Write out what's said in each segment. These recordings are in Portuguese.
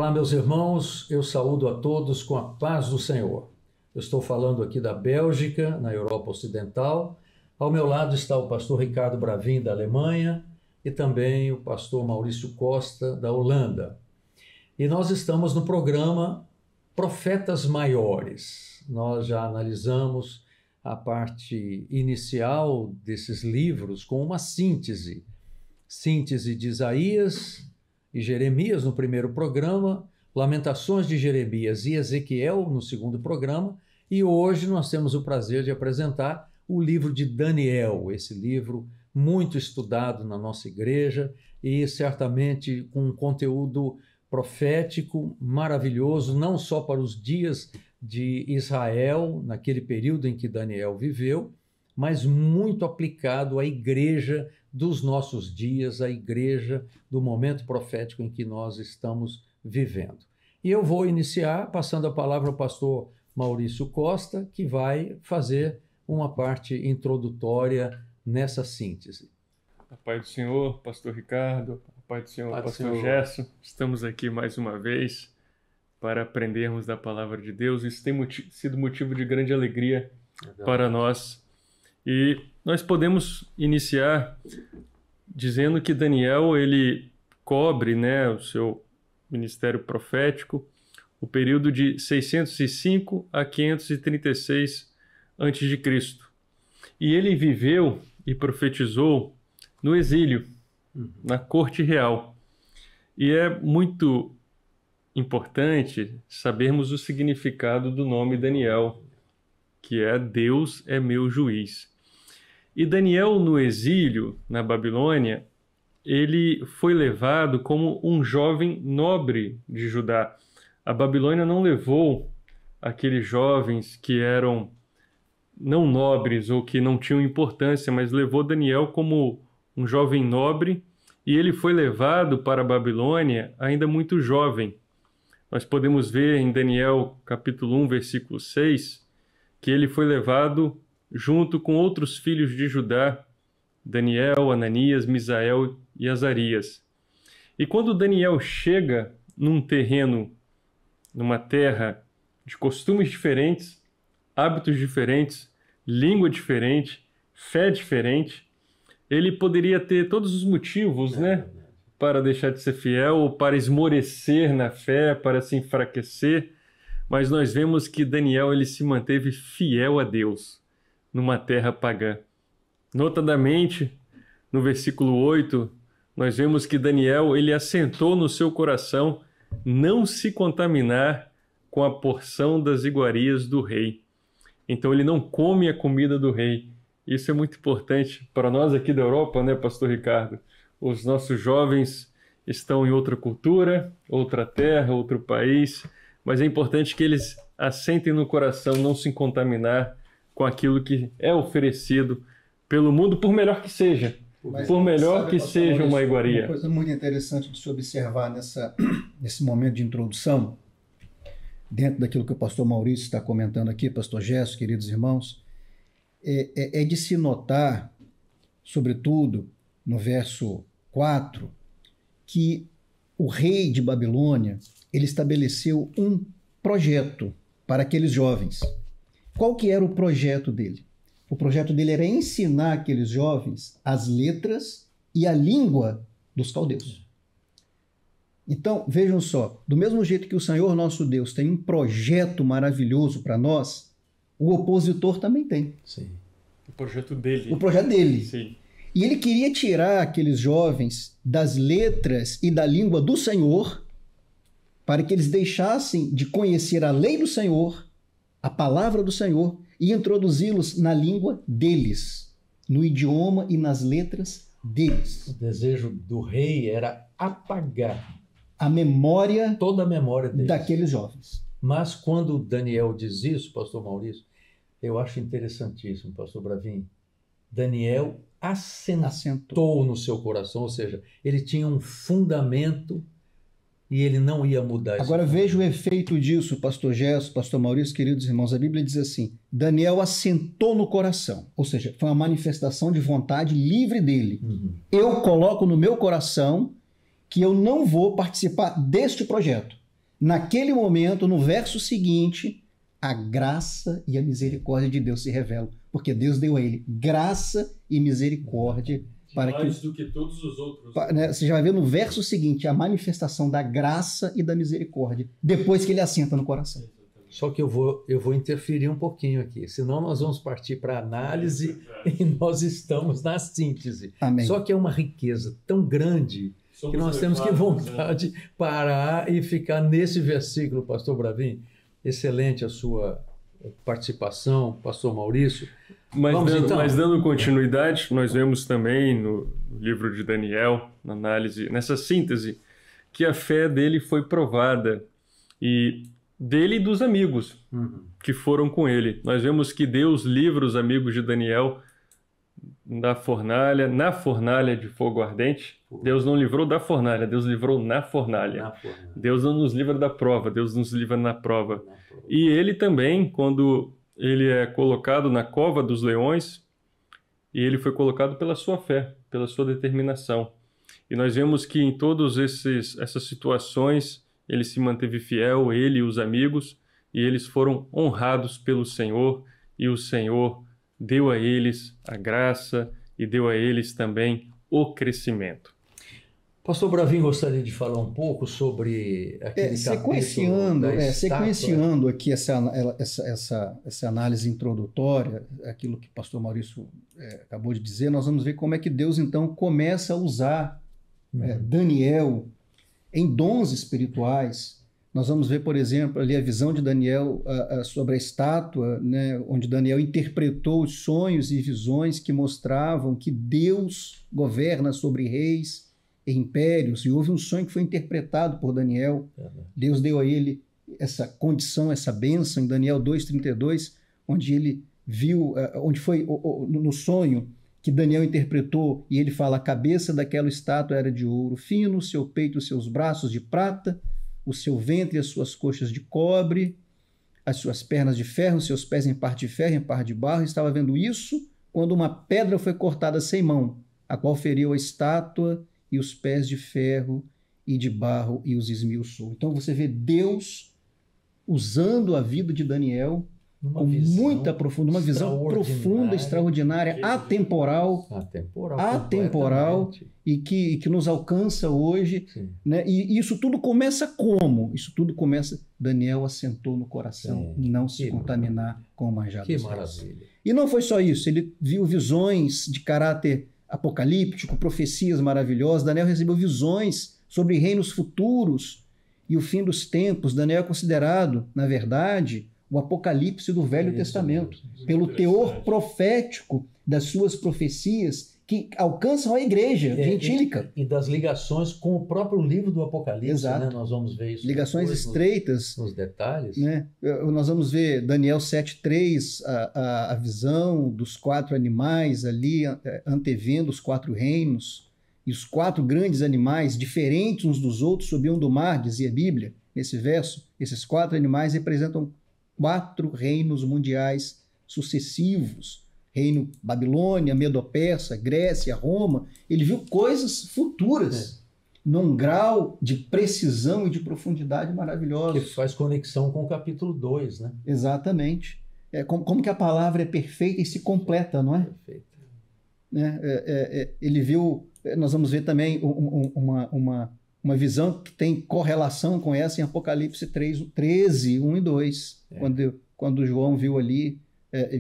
Olá, meus irmãos, eu saúdo a todos com a paz do Senhor. Eu estou falando aqui da Bélgica, na Europa Ocidental. Ao meu lado está o pastor Ricardo Bravin, da Alemanha, e também o pastor Maurício Costa, da Holanda. E nós estamos no programa Profetas Maiores. Nós já analisamos a parte inicial desses livros com uma síntese de Isaías e Jeremias no primeiro programa, Lamentações de Jeremias e Ezequiel no segundo programa, e hoje nós temos o prazer de apresentar o livro de Daniel, esse livro muito estudado na nossa igreja e certamente com um conteúdo profético maravilhoso, não só para os dias de Israel, naquele período em que Daniel viveu, mas muito aplicado à igreja dos nossos dias, à igreja do momento profético em que nós estamos vivendo. E eu vou iniciar passando a palavra ao pastor Maurício Costa, que vai fazer uma parte introdutória nessa síntese. A paz do Senhor, pastor Ricardo, a paz do Senhor, pastor Gerson. Estamos aqui mais uma vez para aprendermos da palavra de Deus. Isso tem sido motivo de grande alegria para nós. E nós podemos iniciar dizendo que Daniel, ele cobre, o seu ministério profético, o período de 605 a 536 a.C. E ele viveu e profetizou no exílio, na corte real. E é muito importante sabermos o significado do nome Daniel, que é Deus é meu juiz. E Daniel, no exílio, na Babilônia, ele foi levado como um jovem nobre de Judá. A Babilônia não levou aqueles jovens que eram não nobres ou que não tinham importância, mas levou Daniel como um jovem nobre, e ele foi levado para a Babilônia ainda muito jovem. Nós podemos ver em Daniel capítulo 1, versículo 6, que ele foi levado junto com outros filhos de Judá, Daniel, Ananias, Misael e Azarias. E quando Daniel chega num terreno, numa terra de costumes diferentes, hábitos diferentes, língua diferente, fé diferente, ele poderia ter todos os motivos, para deixar de ser fiel, ou para esmorecer na fé, para se enfraquecer, mas nós vemos que Daniel ele se manteve fiel a Deus numa terra pagã. Notadamente, no versículo 8, nós vemos que Daniel ele assentou no seu coração não se contaminar com a porção das iguarias do rei. Então ele não come a comida do rei. Isso é muito importante para nós aqui da Europa, pastor Ricardo? Os nossos jovens estão em outra cultura, outra terra, outro país, mas é importante que eles assentem no coração não se contaminar com aquilo que é oferecido pelo mundo, por melhor que seja. Por melhor que seja uma iguaria. Uma coisa muito interessante de se observar nesse momento de introdução, dentro daquilo que o pastor Maurício está comentando aqui, pastor Gerson, queridos irmãos, é de se notar, sobretudo no verso 4, que o rei de Babilônia, ele estabeleceu um projeto para aqueles jovens. Qual que era o projeto dele? O projeto dele era ensinar aqueles jovens as letras e a língua dos caldeus. Então, vejam só, do mesmo jeito que o Senhor nosso Deus tem um projeto maravilhoso para nós, o opositor também tem. Sim. O projeto dele. O projeto dele. Sim. E ele queria tirar aqueles jovens das letras e da língua do Senhor, para que eles deixassem de conhecer a lei do Senhor, a palavra do Senhor, e introduzi-los na língua deles, no idioma e nas letras deles. O desejo do rei era apagar a memória, toda a memória deles, daqueles jovens. Mas quando Daniel diz isso, pastor Maurício, eu acho interessantíssimo, pastor Bravin, Daniel assentou no seu coração, ou seja, ele tinha um fundamento e ele não ia mudar isso. Agora veja o efeito disso, pastor Gerson, pastor Maurício, queridos irmãos. A Bíblia diz assim, Daniel assentou no coração, ou seja, foi uma manifestação de vontade livre dele. Eu coloco no meu coração que eu não vou participar deste projeto. naquele momento, no verso seguinte, a graça e a misericórdia de Deus se revelam. Porque Deus deu a ele graça e misericórdia. Mais do que todos os outros. Você já vai ver no verso seguinte a manifestação da graça e da misericórdia, depois que ele assenta no coração. Só que eu vou interferir um pouquinho aqui, senão nós vamos partir para a análise e nós estamos na síntese. Amém. Só que é uma riqueza tão grande que nós temos que vontade parar e ficar nesse versículo, pastor Bravin. Excelente a sua participação, pastor Maurício. Mas dando continuidade, nós vemos também no livro de Daniel, na análise, nessa síntese, que a fé dele foi provada, e dele e dos amigos que foram com ele. Nós vemos que Deus livra os amigos de Daniel na fornalha de fogo ardente. Deus não livrou da fornalha, Deus livrou na fornalha. Deus não nos livra da prova, Deus nos livra na prova. E ele também, quando ele é colocado na cova dos leões, e ele foi colocado pela sua fé, pela sua determinação. E nós vemos que em todas essas situações ele se manteve fiel, ele e os amigos, e eles foram honrados pelo Senhor, e o Senhor deu a eles a graça e deu a eles também o crescimento. Pastor Bravin gostaria de falar um pouco sobre aquele sequenciando aqui essa análise introdutória, aquilo que o pastor Maurício acabou de dizer, nós vamos ver como é que Deus então começa a usar Daniel em dons espirituais. Nós vamos ver, por exemplo, ali a visão de Daniel sobre a estátua, né, onde Daniel interpretou os sonhos e visões que mostravam que Deus governa sobre reis e impérios, e houve um sonho que foi interpretado por Daniel. Deus deu a ele essa condição, essa bênção em Daniel 2:32, onde ele viu, onde foi no sonho que Daniel interpretou, e ele fala: a cabeça daquela estátua era de ouro fino, o seu peito e os seus braços de prata, o seu ventre e as suas coxas de cobre, as suas pernas de ferro, os seus pés em parte de ferro, em parte de barro. Estava vendo isso quando uma pedra foi cortada sem mão, a qual feriu a estátua e os pés de ferro e de barro e os esmiuçou. Então você vê Deus usando a vida de Daniel com muita profundidade, uma visão profunda, extraordinária, atemporal, e que nos alcança hoje, né? E isso tudo começa como? Isso tudo começa, Daniel assentou no coração, não se contaminar com o manjar dos céus. E não foi só isso, ele viu visões de caráter apocalíptico, profecias maravilhosas. Daniel recebeu visões sobre reinos futuros e o fim dos tempos. Daniel é considerado, na verdade, o Apocalipse do Velho Testamento, pelo teor profético das suas profecias que alcançam a igreja gentílica. E das ligações com o próprio livro do Apocalipse, né? Nós vamos ver isso. Ligações estreitas. Nos detalhes. Né? Nós vamos ver Daniel 7:3, a visão dos 4 animais ali, antevendo os 4 reinos, e os 4 grandes animais, diferentes uns dos outros, subiam do mar, dizia a Bíblia, nesse verso. Esses 4 animais representam 4 reinos mundiais sucessivos: reino Babilônia, Medo-Persa, Grécia, Roma. Ele viu coisas futuras, num grau de precisão e de profundidade maravilhoso. Que faz conexão com o capítulo 2, né? Exatamente. Como que a palavra é perfeita e se completa, não é? Perfeito. Ele viu, nós vamos ver também uma visão que tem correlação com essa em Apocalipse 13, 1 e 2, quando João viu ali,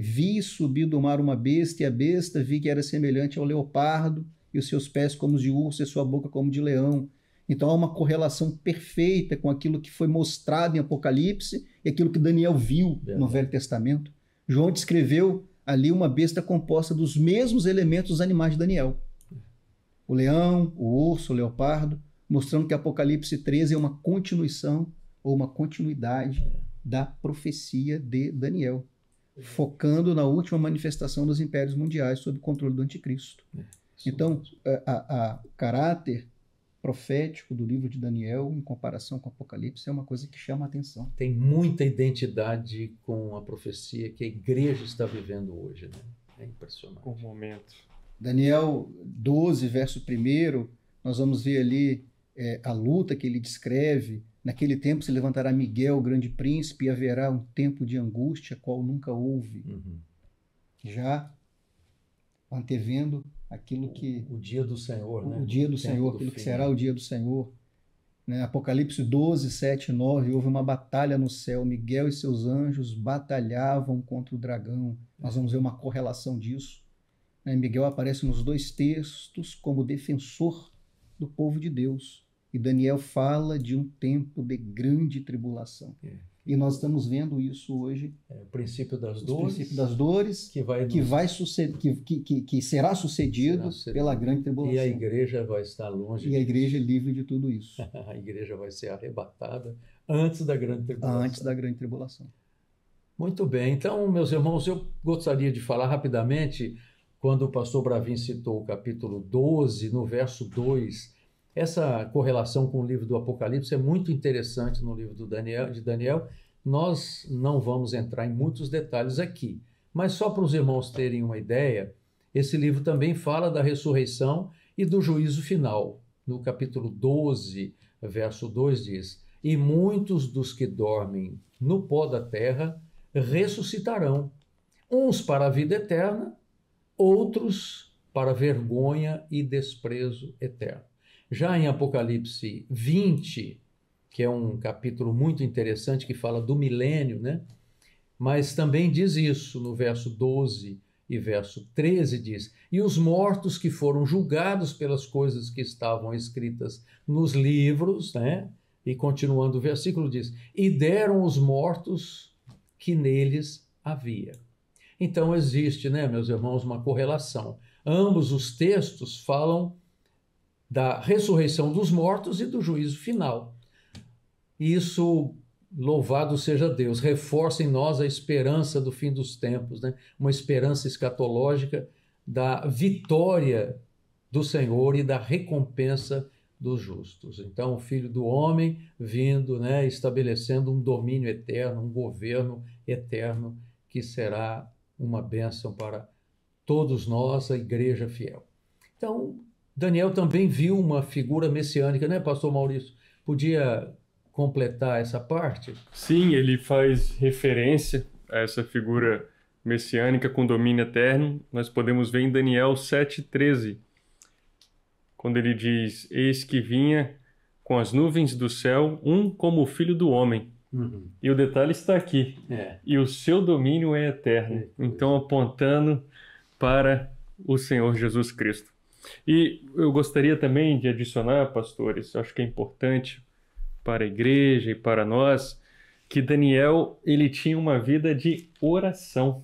vi subir do mar uma besta, e a besta vi que era semelhante ao leopardo, e os seus pés como os de urso, e a sua boca como de leão. Então há uma correlação perfeita com aquilo que foi mostrado em Apocalipse e aquilo que Daniel viu no Velho Testamento. João descreveu ali uma besta composta dos mesmos elementos dos animais de Daniel: o leão, o urso, o leopardo, mostrando que Apocalipse 13 é uma continuação ou uma continuidade da profecia de Daniel, focando na última manifestação dos impérios mundiais sob o controle do anticristo. Então, o caráter profético do livro de Daniel, em comparação com o Apocalipse, é uma coisa que chama a atenção. Tem muita identidade com a profecia que a igreja está vivendo hoje, né? É impressionante. Com o momento. Daniel 12, verso 1, nós vamos ver ali a luta que ele descreve Naquele tempo se levantará Miguel, o grande príncipe, e haverá um tempo de angústia, qual nunca houve. Já antevendo aquilo que... O dia do Senhor, né? O dia do Senhor, aquilo que será o dia do Senhor. Né? Apocalipse 12, 7 e 9, houve uma batalha no céu, Miguel e seus anjos batalhavam contra o dragão. Nós vamos ver uma correlação disso. Né? Miguel aparece nos 2 textos como defensor do povo de Deus. E Daniel fala de um tempo de grande tribulação. E nós estamos vendo isso hoje. O princípio das dores. O princípio das dores que será sucedido pela grande tribulação. E a igreja vai estar longe. E a igreja é livre de tudo isso. A igreja vai ser arrebatada antes da grande tribulação. Antes da grande tribulação. Muito bem. Então, meus irmãos, eu gostaria de falar rapidamente, quando o pastor Bravin citou o capítulo 12, no verso 2, essa correlação com o livro do Apocalipse é muito interessante no livro de Daniel. Nós não vamos entrar em muitos detalhes aqui, mas só para os irmãos terem uma ideia, esse livro também fala da ressurreição e do juízo final. No capítulo 12, verso 2 diz: "E muitos dos que dormem no pó da terra ressuscitarão, uns para a vida eterna, outros para vergonha e desprezo eterno." Já em Apocalipse 20, que é um capítulo muito interessante que fala do milênio, né? Mas também diz isso no verso 12 e verso 13 diz: "E os mortos que foram julgados pelas coisas que estavam escritas nos livros", né? E continuando o versículo diz: "E deram os mortos que neles havia." Então existe, né, meus irmãos, uma correlação. Ambos os textos falam da ressurreição dos mortos e do juízo final. Isso, louvado seja Deus, reforça em nós a esperança do fim dos tempos, né? Uma esperança escatológica da vitória do Senhor e da recompensa dos justos. Então, o Filho do Homem vindo, né, estabelecendo um domínio eterno, um governo eterno, que será uma bênção para todos nós, a igreja fiel. Então, Daniel também viu uma figura messiânica, né, pastor Maurício? Podia completar essa parte? Sim, ele faz referência a essa figura messiânica com domínio eterno. Nós podemos ver em Daniel 7,13, quando ele diz: "Eis que vinha com as nuvens do céu, um como o Filho do Homem." E o detalhe está aqui. E o seu domínio é eterno. Então, apontando para o Senhor Jesus Cristo. E eu gostaria também de adicionar, pastores, acho que é importante para a igreja e para nós, que Daniel, ele tinha uma vida de oração.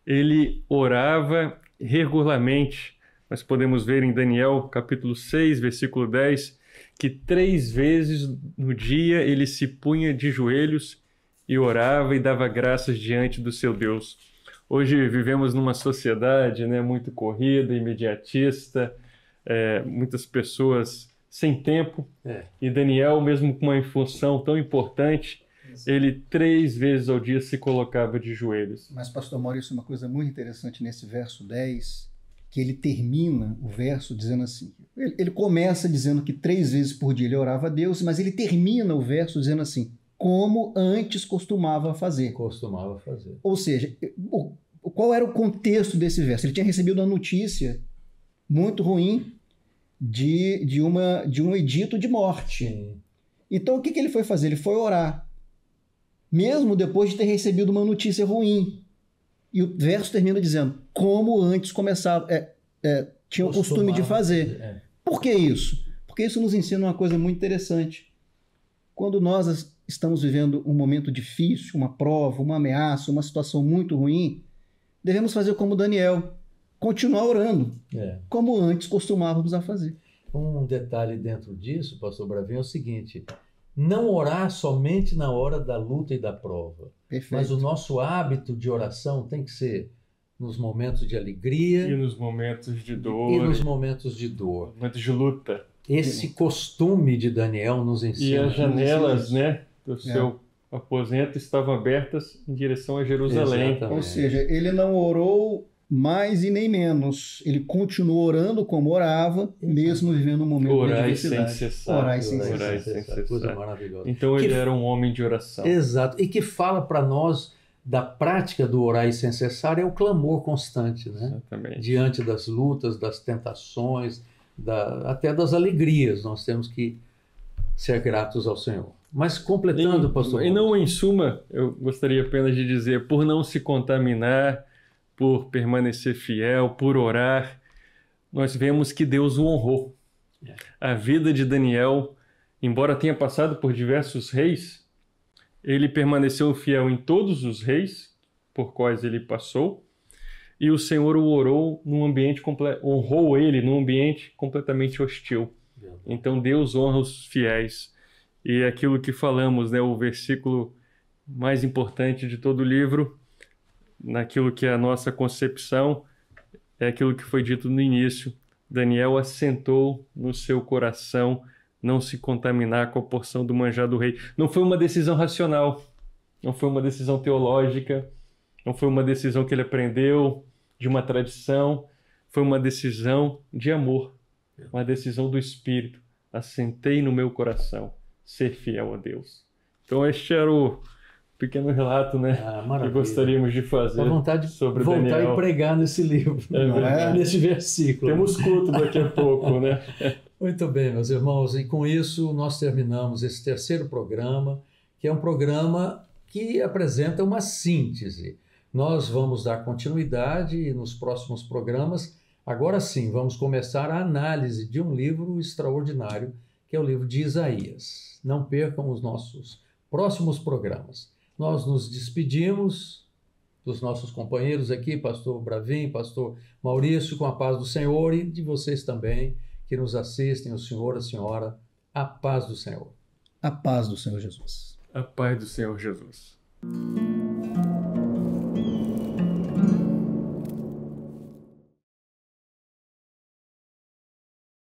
Ele orava regularmente. Nós podemos ver em Daniel, capítulo 6, versículo 10, que 3 vezes no dia ele se punha de joelhos e orava e dava graças diante do seu Deus. Hoje vivemos numa sociedade, né, muito corrida, imediatista, muitas pessoas sem tempo. E Daniel, mesmo com uma função tão importante, ele 3 vezes ao dia se colocava de joelhos. Mas, pastor Maurício, uma coisa muito interessante nesse verso 10, que ele termina o verso dizendo assim, ele começa dizendo que 3 vezes por dia ele orava a Deus, mas ele termina o verso dizendo assim: "como antes costumava fazer." Costumava fazer. Ou seja, qual era o contexto desse verso? Ele tinha recebido uma notícia muito ruim de um edito de morte. Sim. Então, o que ele foi fazer? Ele foi orar, mesmo depois de ter recebido uma notícia ruim. E o verso termina dizendo: "como antes começava, tinha o costume de fazer." Por que isso? Porque isso nos ensina uma coisa muito interessante. Quando nós estamos vivendo um momento difícil, uma prova, uma ameaça, uma situação muito ruim, devemos fazer como Daniel, continuar orando, como antes costumávamos a fazer. Um detalhe dentro disso, pastor Bravin, é o seguinte: não orar somente na hora da luta e da prova. Perfeito. Mas o nosso hábito de oração tem que ser nos momentos de alegria e nos momentos de dor. E nos momentos de dor. Momentos de luta. Esse costume de Daniel nos ensina. E as janelas, né, do seu aposento estavam abertas em direção a Jerusalém. Exatamente. Ou seja, ele não orou mais e nem menos. Ele continuou orando como orava, mesmo vivendo um momento de adversidade. Sem cessar. Orai sem cessar. Coisa maravilhosa. Então ele era um homem de oração. Exato. E que fala para nós da prática do orar sem cessar é o clamor constante, né? Exatamente. Diante das lutas, das tentações, até das alegrias. Nós temos que ser gratos ao Senhor. Mas completando, pastor... E não, em suma, eu gostaria apenas de dizer, por não se contaminar, por permanecer fiel, por orar, nós vemos que Deus o honrou. A vida de Daniel, embora tenha passado por diversos reis, ele permaneceu fiel em todos os reis por quais ele passou, e o Senhor o honrou ele num ambiente completamente hostil. Então Deus honra os fiéis. E é aquilo que falamos, né, o versículo mais importante de todo o livro, naquilo que é a nossa concepção, é aquilo que foi dito no início. Daniel assentou no seu coração não se contaminar com a porção do manjar do rei. Não foi uma decisão racional, não foi uma decisão teológica, não foi uma decisão que ele aprendeu de uma tradição, foi uma decisão de amor, uma decisão do Espírito. Assentei no meu coração ser fiel a Deus. Então este era o pequeno relato, né, que gostaríamos de fazer sobre Daniel. Voltar e pregar nesse livro, nesse versículo. Temos culto daqui a pouco, né? Muito bem, meus irmãos, e com isso nós terminamos esse terceiro programa, que é um programa que apresenta uma síntese. Nós vamos dar continuidade e nos próximos programas, agora sim, vamos começar a análise de um livro extraordinário, que é o livro de Isaías. Não percam os nossos próximos programas. Nós nos despedimos dos nossos companheiros aqui, pastor Bravin, pastor Maurício, com a paz do Senhor e de vocês também que nos assistem, o senhor, a senhora, a paz do Senhor. A paz do Senhor Jesus. A paz do Senhor Jesus.